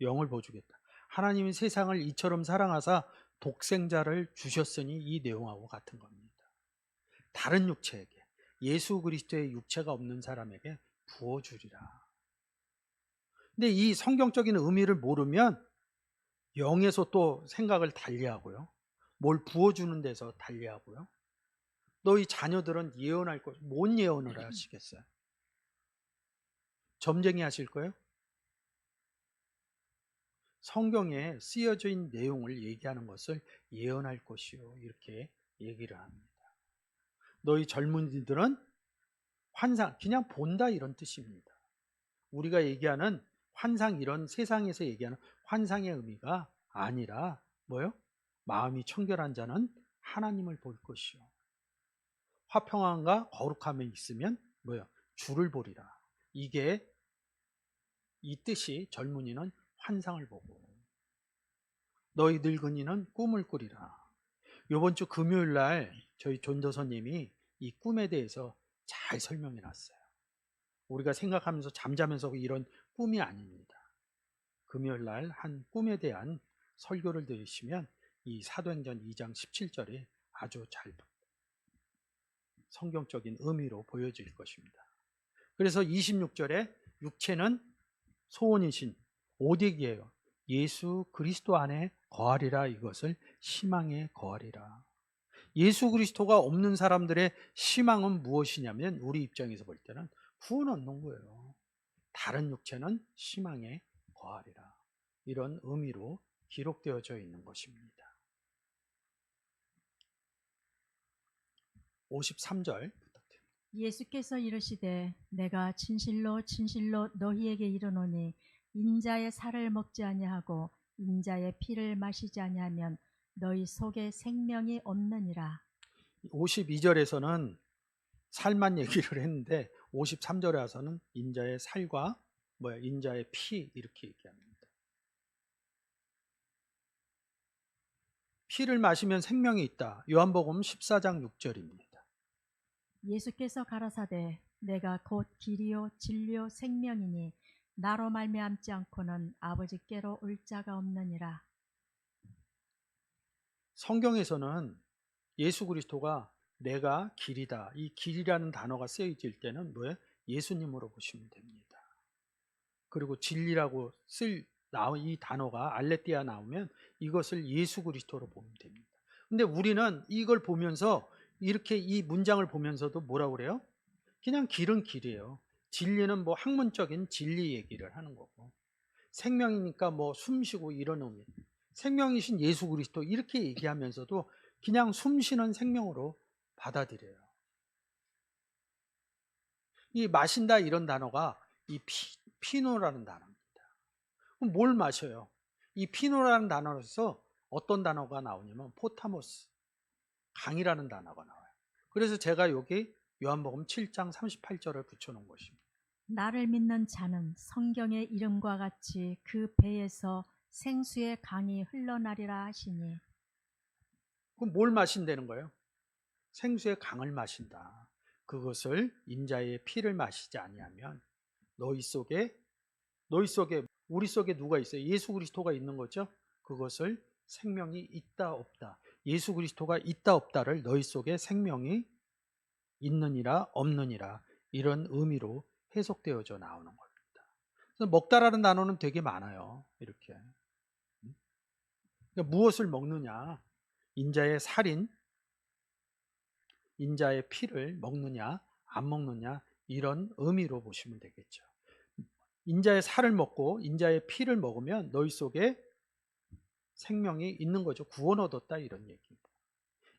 S1: 영을 보여주겠다. 하나님이 세상을 이처럼 사랑하사 독생자를 주셨으니 이 내용하고 같은 겁니다. 다른 육체에게, 예수 그리스도의 육체가 없는 사람에게 부어주리라. 근데 이 성경적인 의미를 모르면 영에서 또 생각을 달리하고요. 뭘 부어주는 데서 달리하고요. 너희 자녀들은 예언할 것, 뭔 예언을 하시겠어요? 점쟁이 하실 거예요? 성경에 쓰여져 있는 내용을 얘기하는 것을 예언할 것이요, 이렇게 얘기를 합니다. 너희 젊은이들은 환상, 그냥 본다 이런 뜻입니다. 우리가 얘기하는 환상, 이런 세상에서 얘기하는 환상의 의미가 아니라 마음이 청결한 자는 하나님을 볼 것이요 화평함과 거룩함에 있으면 주를 보리라. 이게 이 뜻이, 젊은이는 환상을 보고 너희 늙은이는 꿈을 꾸리라. 이번 주 금요일 날 저희 전도사님이 이 꿈에 대해서 잘 설명해 놨어요. 우리가 생각하면서 잠자면서 이런 꿈이 아닙니다. 금요일 날 한 꿈에 대한 설교를 들으시면 이 사도행전 2장 17절에 아주 잘 성경적인 의미로 보여질 것입니다. 그래서 26절에 육체는 소원이신 오직이에요. 예수 그리스도 안에 거하리라. 이것을 희망에 거하리라. 예수 그리스도가 없는 사람들의 희망은 무엇이냐면 우리 입장에서 볼 때는 구원 얻는 거예요. 다른 육체는 희망에 거하리라. 이런 의미로 기록되어져 있는 것입니다. 53절 부탁드립니다.
S2: 예수께서 이르시되 내가 진실로 진실로 너희에게 이르노니 인자의 살을 먹지 아니하고 인자의 피를 마시지 아니하면 너희 속에 생명이 없느니라.
S1: 52절에서는 살만 얘기를 했는데 53절에 와서는 인자의 살과 인자의 피 이렇게 얘기합니다. 피를 마시면 생명이 있다. 요한복음 14장 6절입니다.
S2: 예수께서 가라사대 내가 곧 길이요 진리요 생명이니 나로 말미암지 않고는 아버지께로 올 자가 없느니라.
S1: 성경에서는 예수 그리스도가 내가 길이다. 이 길이라는 단어가 쓰여질 때는 뭐예요? 예수님으로 보시면 됩니다. 그리고 진리라고 쓸 이 단어가 알레띠아 나오면 이것을 예수 그리스도로 보면 됩니다. 근데 우리는 이걸 보면서 이렇게 이 문장을 보면서도 뭐라고 그래요? 그냥 길은 길이에요. 진리는 뭐 학문적인 진리 얘기를 하는 거고, 생명이니까 뭐 숨쉬고 이런 의미. 생명이신 예수 그리스도 이렇게 얘기하면서도 그냥 숨쉬는 생명으로 받아들여요. 이 마신다 이런 단어가 이 피노라는 단어입니다. 그럼 뭘 마셔요? 이 피노라는 단어에서 어떤 단어가 나오냐면 포타모스, 강이라는 단어가 나와요. 그래서 제가 여기 요한복음 7장 38절을 붙여놓은 것입니다.
S2: 나를 믿는 자는 성경의 이름과 같이 그 배에서 생수의 강이 흘러나리라 하시니.
S1: 그럼 뭘 마신다는 거예요? 생수의 강을 마신다. 그것을 인자의 피를 마시지 아니하면 너희 속에 우리 속에 누가 있어요? 예수 그리스도가 있는 거죠. 그것을 생명이 있다 없다. 예수 그리스도가 있다 없다를 너희 속에 생명이 있느니라 없느니라 이런 의미로 해석되어져 나오는 겁니다. 그래서 먹다라는 단어는 되게 많아요. 이렇게. 그러니까 무엇을 먹느냐? 인자의 살인, 인자의 피를 먹느냐 안 먹느냐 이런 의미로 보시면 되겠죠. 인자의 살을 먹고 인자의 피를 먹으면 너희 속에 생명이 있는 거죠. 구원 얻었다 이런 얘기입니다.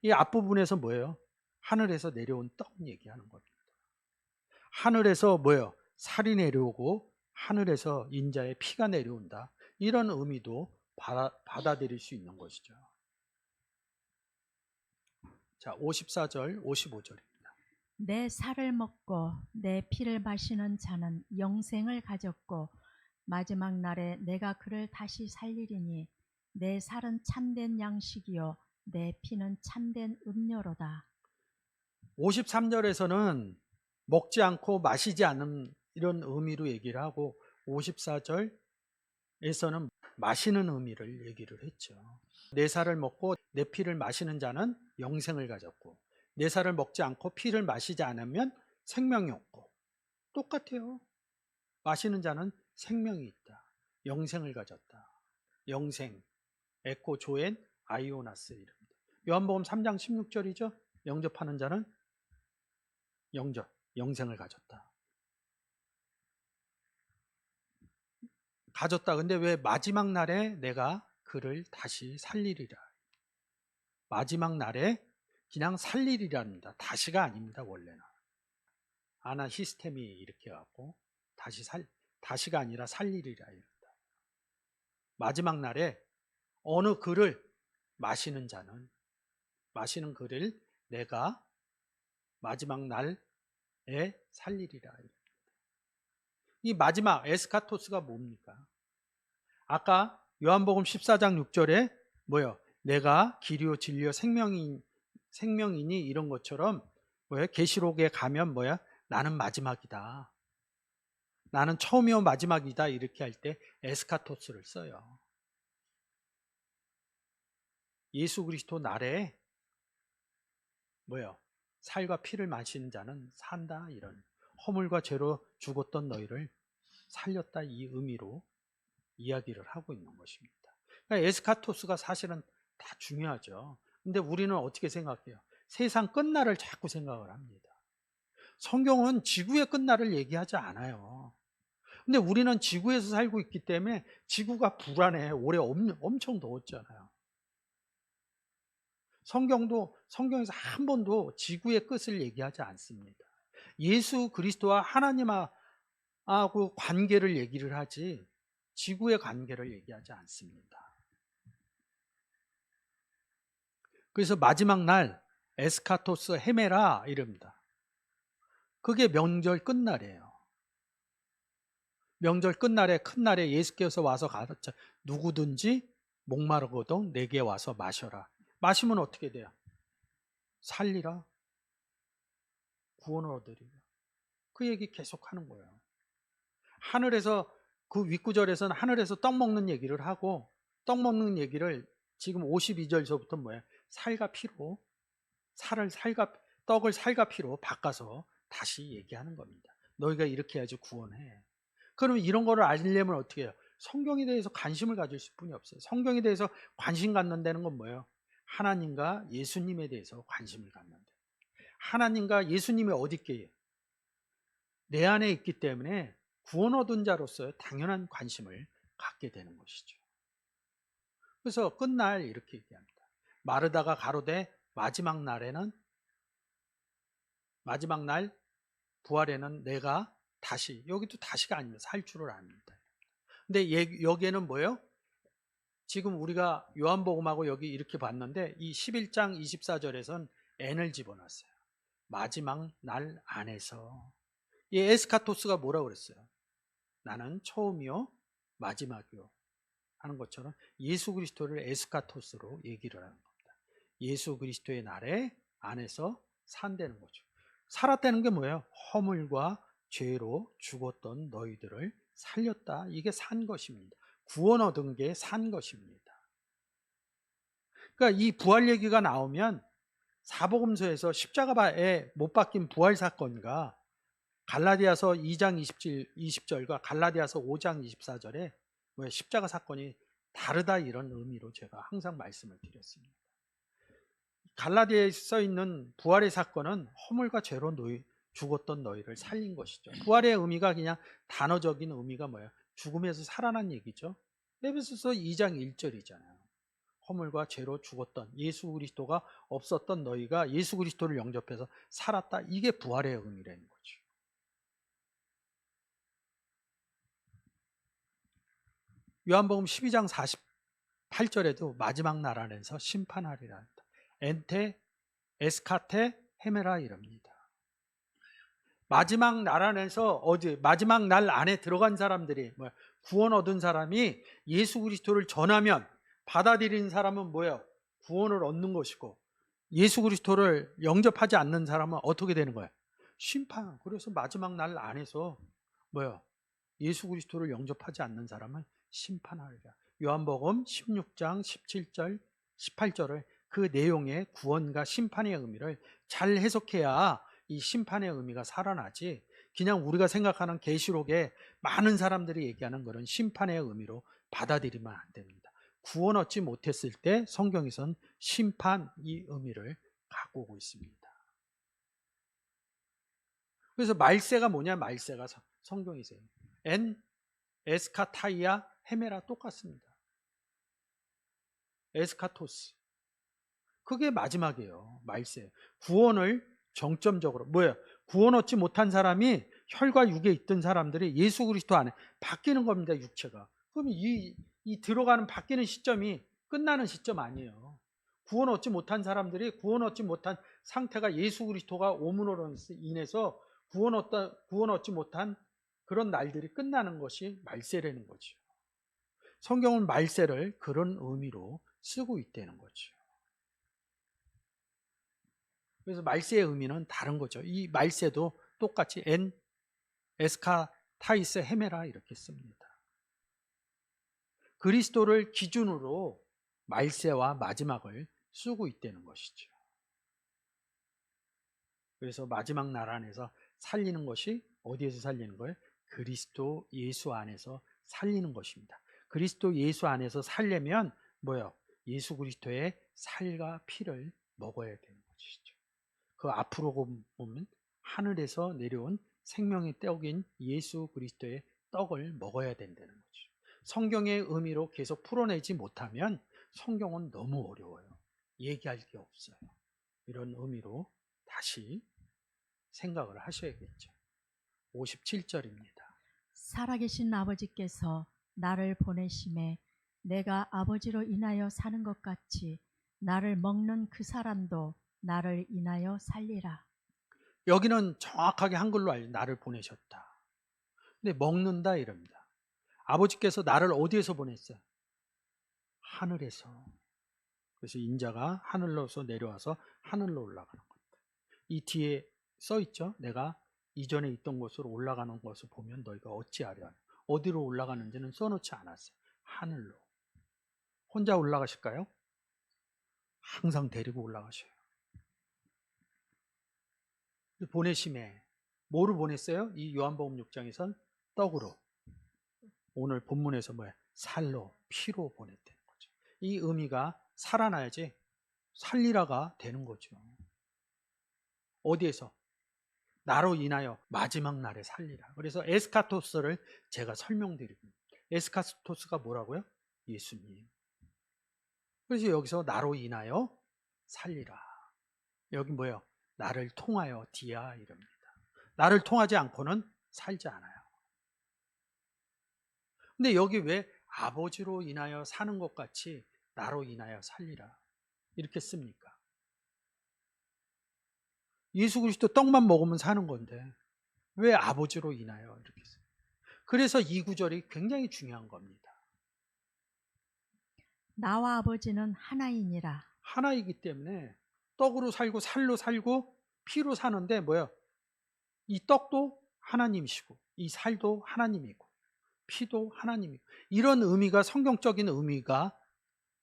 S1: 이 앞부분에서 뭐예요? 하늘에서 내려온 떡 얘기하는 겁니다. 하늘에서 뭐예요? 살이 내려오고 하늘에서 인자의 피가 내려온다. 이런 의미도 받아들일 수 있는 것이죠. 자, 54절, 55절입니다.
S2: 내 살을 먹고 내 피를 마시는 자는 영생을 가졌고 마지막 날에 내가 그를 다시 살리리니 내 살은 참된 양식이요 내 피는 참된 음료로다.
S1: 53절에서는 먹지 않고 마시지 않는 이런 의미로 얘기를 하고 54절에서는 마시는 의미를 얘기를 했죠. 내 살을 먹고 내 피를 마시는 자는 영생을 가졌고 내 살을 먹지 않고 피를 마시지 않으면 생명이 없고 똑같아요. 마시는 자는 생명이 있다. 영생을 가졌다. 영생, 에코 조엔 아이오나스 이름입니다. 요한복음 3장 16절이죠. 영접하는 자는 영생을 가졌다. 가졌다. 근데 왜 마지막 날에 내가 그를 다시 살리리라. 마지막 날에 그냥 살리리랍니다. 다시가 아닙니다. 원래는. 아나 시스템이 이렇게 갖고 다시가 아니라 살리리라 이런다. 마지막 날에 어느 그를 마시는 그를 내가 마지막 날에 살리리라. 이 마지막 에스카토스가 뭡니까? 아까 요한복음 14장 6절에 뭐요? 내가 길이요 진리요 생명이니 이런 것처럼 뭐야? 계시록에 가면 뭐야? 나는 마지막이다. 나는 처음이요 마지막이다 이렇게 할 때 에스카토스를 써요. 예수 그리스도 날에 뭐요? 살과 피를 마시는 자는 산다, 이런 허물과 죄로 죽었던 너희를 살렸다, 이 의미로 이야기를 하고 있는 것입니다. 그러니까 에스카토스가 사실은 다 중요하죠. 근데 우리는 어떻게 생각해요? 세상 끝날을 자꾸 생각을 합니다. 성경은 지구의 끝날을 얘기하지 않아요. 근데 우리는 지구에서 살고 있기 때문에 지구가 불안해. 올해 엄청 더웠잖아요. 성경에서 한 번도 지구의 끝을 얘기하지 않습니다. 예수 그리스도와 하나님하고 관계를 얘기를 하지 지구의 관계를 얘기하지 않습니다. 그래서 마지막 날 에스카토스 헤메라 이럽니다. 그게 명절 끝날이에요. 명절 끝날에 큰 날에 예수께서 와서 가르쳐 누구든지 목마르거든 내게 와서 마셔라. 마시면 어떻게 돼요? 살리라. 구원을 얻으리라. 그 얘기 계속 하는 거예요. 하늘에서 그 윗구절에서는 하늘에서 떡 먹는 얘기를 하고 떡 먹는 얘기를 지금 52절서부터 뭐예요? 살과 피로 떡을 살과 피로 바꿔서 다시 얘기하는 겁니다. 너희가 이렇게 해야지 구원해. 그러면 이런 거를 알려면 어떻게 해요? 성경에 대해서 관심을 가질 수뿐이 없어요. 성경에 대해서 관심 갖는다는 건 뭐예요? 하나님과 예수님에 대해서 관심을 갖는다. 하나님과 예수님이 어디 있게요? 내 안에 있기 때문에 구원 얻은 자로서 당연한 관심을 갖게 되는 것이죠. 그래서 끝날 이렇게 얘기합니다. 마르다가 가로되 마지막 날 부활에는 내가 다시, 여기도 다시가 아닙니다. 살 줄을 압니다. 근데 여기에는 뭐예요? 지금 우리가 요한복음하고 여기 이렇게 봤는데 이 11장 24절에선 n을 집어넣었어요. 마지막 날 안에서. 이 에스카토스가 뭐라고 그랬어요? 나는 처음이요 마지막이요 하는 것처럼 예수 그리스도를 에스카토스로 얘기를 하는 겁니다. 예수 그리스도의 날에 안에서 산다는 거죠. 살았다는 게 뭐예요? 허물과 죄로 죽었던 너희들을 살렸다. 이게 산 것입니다. 구원 얻은 게 산 것입니다. 그러니까 이 부활 얘기가 나오면 사복음서에서 십자가에 못 박힌 부활 사건과 갈라디아서 2장 20절과 갈라디아서 5장 24절에 십자가 사건이 다르다, 이런 의미로 제가 항상 말씀을 드렸습니다. 갈라디아에 써 있는 부활의 사건은 허물과 죄로 죽었던 너희를 살린 것이죠. 부활의 의미가 그냥 단어적인 의미가 뭐예요? 죽음에서 살아난 얘기죠. 에베소서 2장 1절이잖아요. 허물과 죄로 죽었던 예수 그리스도가 없었던 너희가 예수 그리스도를 영접해서 살았다. 이게 부활의 의미라는 거죠. 요한복음 12장 48절에도 마지막 날 안에서 심판하리라 합니다. 엔테 에스카테 헤메라 이럽니다. 마지막 날 안에서 마지막 날 안에 들어간 사람들이 구원 얻은 사람이 예수 그리스도를 전하면 받아들이는 사람은 뭐예요? 구원을 얻는 것이고 예수 그리스도를 영접하지 않는 사람은 어떻게 되는 거예요? 심판. 그래서 마지막 날 안에서 뭐예요? 예수 그리스도를 영접하지 않는 사람은 심판하리라. 요한복음 16장 17절 18절을 그 내용의 구원과 심판의 의미를 잘 해석해야 이 심판의 의미가 살아나지, 그냥 우리가 생각하는 계시록에 많은 사람들이 얘기하는 그런 심판의 의미로 받아들이면 안 됩니다. 구원 얻지 못했을 때 성경에선 심판, 이 의미를 갖고 오고 있습니다. 그래서 말세가 뭐냐? 말세가 성경이세요. 에스카타이아 헤메라 똑같습니다. 에스카토스. 그게 마지막이에요. 말세. 구원을 정점적으로 뭐예요? 구원 얻지 못한 사람이 혈과 육에 있던 사람들이 예수 그리스도 안에 바뀌는 겁니다. 육체가. 그럼 이 들어가는 바뀌는 시점이 끝나는 시점 아니에요. 구원 얻지 못한 사람들이 구원 얻지 못한 상태가 예수 그리스도가 오문으로 인해서 구원 얻지 못한 그런 날들이 끝나는 것이 말세라는 거죠. 성경은 말세를 그런 의미로 쓰고 있다는 거죠. 그래서 말세의 의미는 다른 거죠. 이 말세도 똑같이 에스카타이스 헤메라 이렇게 씁니다. 그리스도를 기준으로 말세와 마지막을 쓰고 있다는 것이죠. 그래서 마지막 날 안에서 살리는 것이 어디에서 살리는 거예요? 그리스도 예수 안에서 살리는 것입니다. 그리스도 예수 안에서 살려면 뭐요? 예수 그리스도의 살과 피를 먹어야 되는 것이죠. 그 앞으로 보면 하늘에서 내려온 생명의 떡인 예수 그리스도의 떡을 먹어야 된다는 거죠. 성경의 의미로 계속 풀어내지 못하면 성경은 너무 어려워요. 얘기할 게 없어요. 이런 의미로 다시 생각을 하셔야겠죠. 57절입니다.
S2: 살아계신 아버지께서 나를 보내심에 내가 아버지로 인하여 사는 것 같이 나를 먹는 그 사람도 나를 인하여 살리라.
S1: 여기는 정확하게 한글로 나를 보내셨다. 근데 먹는다 이럽니다. 아버지께서 나를 어디에서 보냈어요? 하늘에서. 그래서 인자가 하늘로서 내려와서 하늘로 올라가는 겁니다. 이 뒤에 써 있죠. 내가 이전에 있던 곳으로 올라가는 것을 보면 너희가 어찌하려 하냐. 어디로 올라가는지는 써놓지 않았어요. 하늘로. 혼자 올라가실까요? 항상 데리고 올라가셔요. 보내심에 뭐를 보냈어요? 이 요한복음 6장에선 떡으로. 오늘 본문에서 뭐야? 살로, 피로 보냈다는 거죠. 이 의미가 살아나야지 살리라가 되는 거죠. 어디에서? 나로 인하여 마지막 날에 살리라. 그래서 에스카토스를 제가 설명드립니다. 에스카토스가 뭐라고요? 예수님. 그래서 여기서 나로 인하여 살리라. 여기 뭐예요? 나를 통하여 디아 이럽니다. 나를 통하지 않고는 살지 않아요. 근데 여기 왜 아버지로 인하여 사는 것 같이 나로 인하여 살리라 이렇게 씁니까? 예수 그리스도 떡만 먹으면 사는 건데 왜 아버지로 인하여 이렇게 써요? 그래서 이 구절이 굉장히 중요한 겁니다.
S2: 나와 아버지는 하나이니라.
S1: 하나이기 때문에 떡으로 살고 살로 살고 피로 사는데 뭐예요? 이 떡도 하나님이시고 이 살도 하나님이고 피도 하나님이고 이런 의미가 성경적인 의미가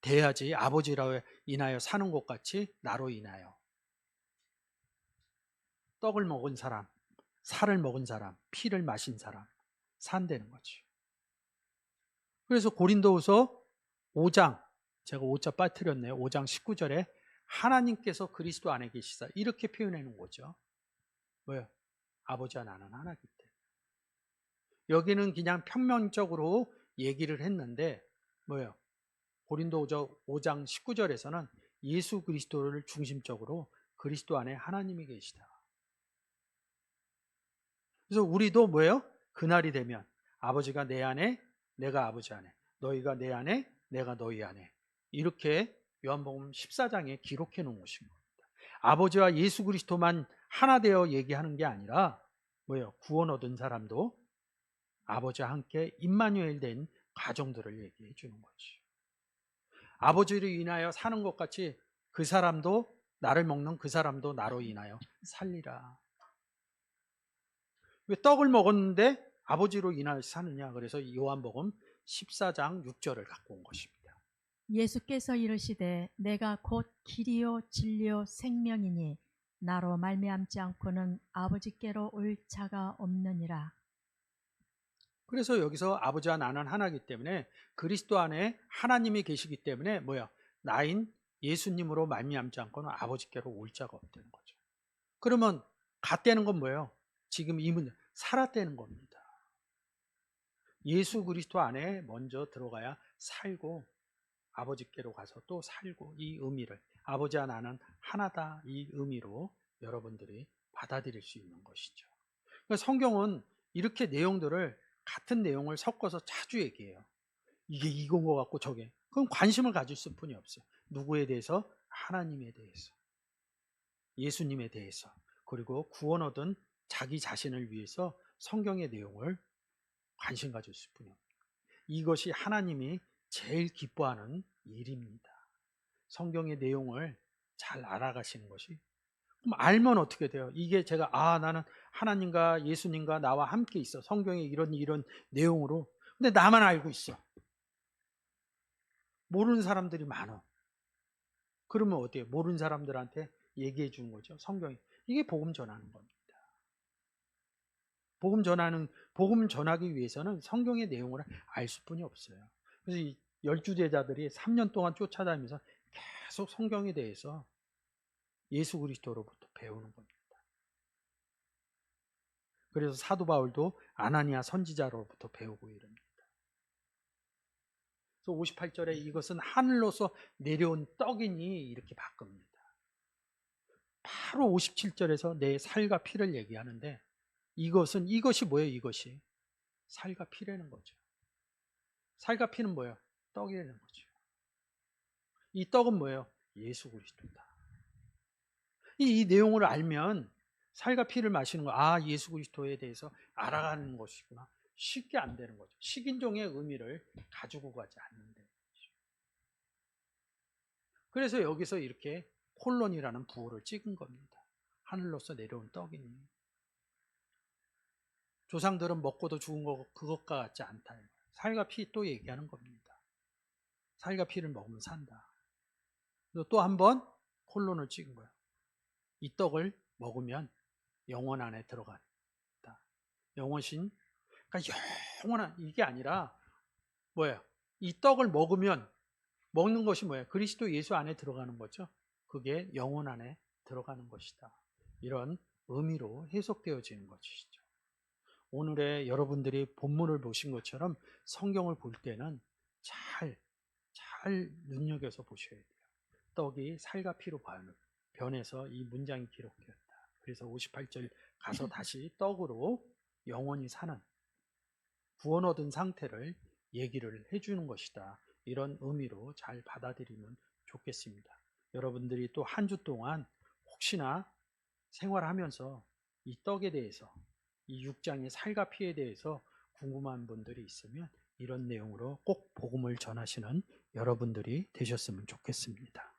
S1: 돼야지 아버지로 인하여 사는 것 같이 나로 인하여 떡을 먹은 사람, 살을 먹은 사람, 피를 마신 사람 산다는 거죠. 그래서 고린도후서 5장 제가 5자 빠뜨렸네요. 5장 19절에 하나님께서 그리스도 안에 계시사 이렇게 표현해 놓은 거죠. 뭐요? 아버지와 나는 하나이기 때문에. 여기는 그냥 평면적으로 얘기를 했는데 뭐예요? 고린도후서 5장 19절에서는 예수 그리스도를 중심적으로 그리스도 안에 하나님이 계시다. 그래서 우리도 뭐예요? 그날이 되면 아버지가 내 안에 내가 아버지 안에 너희가 내 안에 내가 너희 안에 이렇게 요한복음 14장에 기록해 놓은 것인 겁니다. 아버지와 예수 그리스도만 하나 되어 얘기하는 게 아니라 뭐예요? 구원 얻은 사람도 아버지와 함께 임마누엘 된 가정들을 얘기해 주는 거지. 아버지로 인하여 사는 것 같이 그 사람도 나를 먹는 그 사람도 나로 인하여 살리라. 왜 떡을 먹었는데 아버지로 인하여 사느냐? 그래서 요한복음 14장 6절을 갖고 온 것입니다.
S2: 예수께서 이르시되 내가 곧 길이요 진리요 생명이니 나로 말미암지 않고는 아버지께로 올 자가 없느니라.
S1: 그래서 여기서 아버지와 나는 하나이기 때문에 그리스도 안에 하나님이 계시기 때문에 뭐야? 나인 예수님으로 말미암지 않고는 아버지께로 올 자가 없다는 거죠. 그러면 갔다는 건 뭐예요? 지금 이 문제 살았다는 겁니다. 예수 그리스도 안에 먼저 들어가야 살고 아버지께로 가서 또 살고 이 의미를 아버지와 나는 하나다 이 의미로 여러분들이 받아들일 수 있는 것이죠. 그러니까 성경은 이렇게 내용들을 같은 내용을 섞어서 자주 얘기해요. 이게 이건 것 같고 저게. 그럼 관심을 가질 수뿐이 없어요. 누구에 대해서? 하나님에 대해서. 예수님에 대해서. 그리고 구원 얻은 자기 자신을 위해서 성경의 내용을 관심 가질 수뿐이 없어요. 이것이 하나님이 제일 기뻐하는 일입니다. 성경의 내용을 잘 알아가시는 것이. 그럼 알면 어떻게 돼요? 이게 제가 나는 하나님과 예수님과 나와 함께 있어. 성경에 이런 내용으로. 근데 나만 알고 있어. 모르는 사람들이 많아. 그러면 어때요? 모르는 사람들한테 얘기해 주는 거죠. 성경이. 이게 복음 전하는 겁니다. 복음 전하기 위해서는 성경의 내용을 알 수뿐이 없어요. 그래서 이 12제자들이 3년 동안 쫓아다니면서 계속 성경에 대해서 예수 그리스도로부터 배우는 겁니다. 그래서 사도 바울도 아나니아 선지자로부터 배우고 이럽니다. 그래서 58절에 이것은 하늘로서 내려온 떡이니 이렇게 바꿉니다. 바로 57절에서 내 살과 피를 얘기하는데 이것이 뭐예요? 이것이 살과 피라는 거죠. 살과 피는 뭐예요? 떡이라는 거죠. 이 떡은 뭐예요? 예수 그리스도다. 이 내용을 알면 살과 피를 마시는 거, 예수 그리스도에 대해서 알아가는 것이구나. 쉽게 안 되는 거죠. 식인종의 의미를 가지고 가지 않는데. 그래서 여기서 이렇게 콜론이라는 부호를 찍은 겁니다. 하늘로서 내려온 떡이니. 조상들은 먹고도 죽은 거 그것과 같지 않다. 살과 피 또 얘기하는 겁니다. 살과 피를 먹으면 산다. 또 한 번 콜론을 찍은 거예요. 이 떡을 먹으면 영원 안에 들어간다. 영원신. 그러니까 영원한 이게 아니라 뭐예요? 이 떡을 먹으면 먹는 것이 뭐예요? 그리스도 예수 안에 들어가는 거죠. 그게 영원 안에 들어가는 것이다. 이런 의미로 해석되어지는 것이죠. 오늘의 여러분들이 본문을 보신 것처럼 성경을 볼 때는 잘 눈여겨서 보셔야 돼요. 떡이 살과 피로 변해서 이 문장이 기록되었다. 그래서 58절 가서 다시 떡으로 영원히 사는 구원 얻은 상태를 얘기를 해주는 것이다. 이런 의미로 잘 받아들이면 좋겠습니다. 여러분들이 또 한 주 동안 혹시나 생활하면서 이 떡에 대해서 이 6장의 살과 피에 대해서 궁금한 분들이 있으면 이런 내용으로 꼭 복음을 전하시는 여러분들이 되셨으면 좋겠습니다.